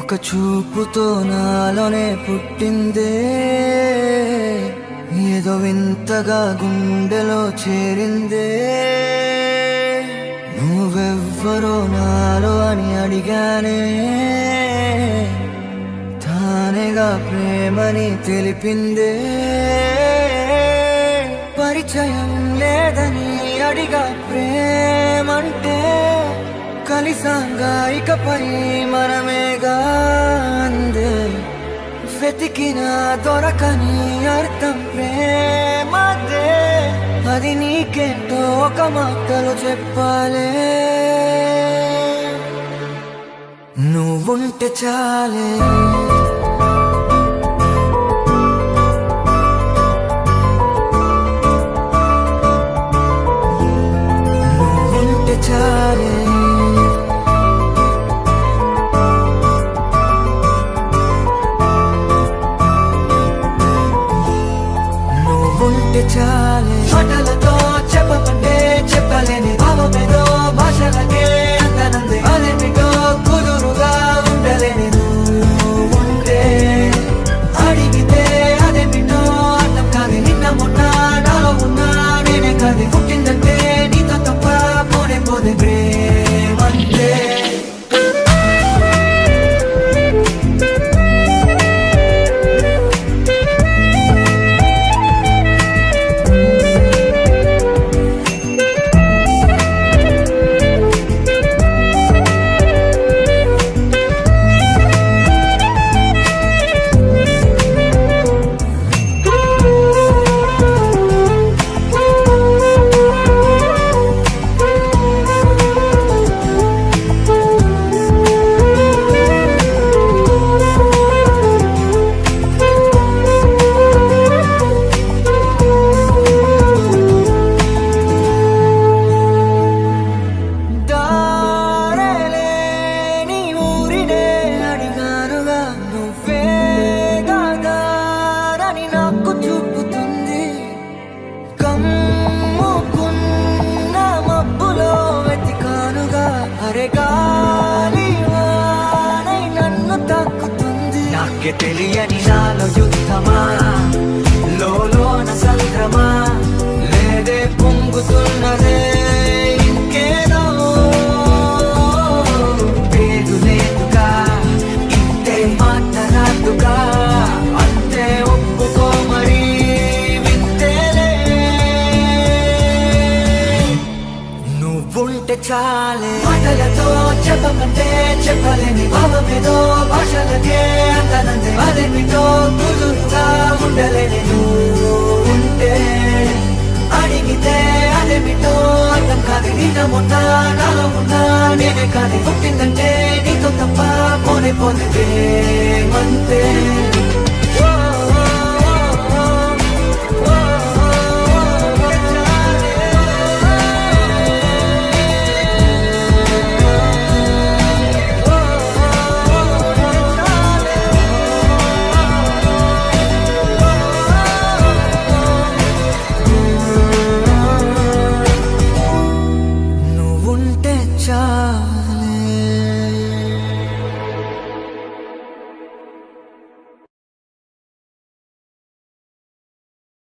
ఒక చూపుతో నాలోనే పుట్టిందే, ఏదో వింతగా గుండెలో చేరిందే. నువ్వెవ్వరో నాలో అని అడిగానే, తానేగా ప్రేమని తెలిపిందే. పరిచయం లేదని అడిగా ప్రేమంటే, కలిసాంగా ఇకపై మనమేగా అందే. వెతికినా దొరకని అర్థం ప్రేమదే, అది నీకేంటో ఒక మాటలో చెప్పాలే. నువ్వుంటే చాలే, నువ్వుంటే చాలే, నువ్వుంటే చాలే. మాటలతో చెప్పమంటే చెప్పలేని భావమేదో భాషలకే అందనందే. అదేమిటో కుదురుగా ఉండలేని నువ్వుంటే, అడిగితే అదేమిటో అర్థం కాదు. నిన్న మొన్న నాలో ఉన్నా నేనే కాదు. పుట్టిందంటే నీతో తప్ప పోనే పోదే ప్రేమంటే. నాకే తెలియని నాలో యుద్ధమా, లోన సంద్రమా, లేదే పొంగుతున్నదే ఇంకేదో. పేరు లేదుగా, ఇంతే మాట్లాడుగా, అంతే ఒప్పుకో మరి వింతేలే. నువ్వుంటే చాలే, మాటలతో చెప్పమంటే చెప్పలేని భావమేదో భాషలకే అందనందే. అదేమిటో కుదురుగా ఉండలేని నువ్వుంటే, అడిగితే అదేమిటో అర్థం కాదు. నిన్న మొన్న నాలో ఉన్నా నేనే కాదు. పుట్టిందంటే నీతో తప్ప పోనే పోతే ప్రేమంతే.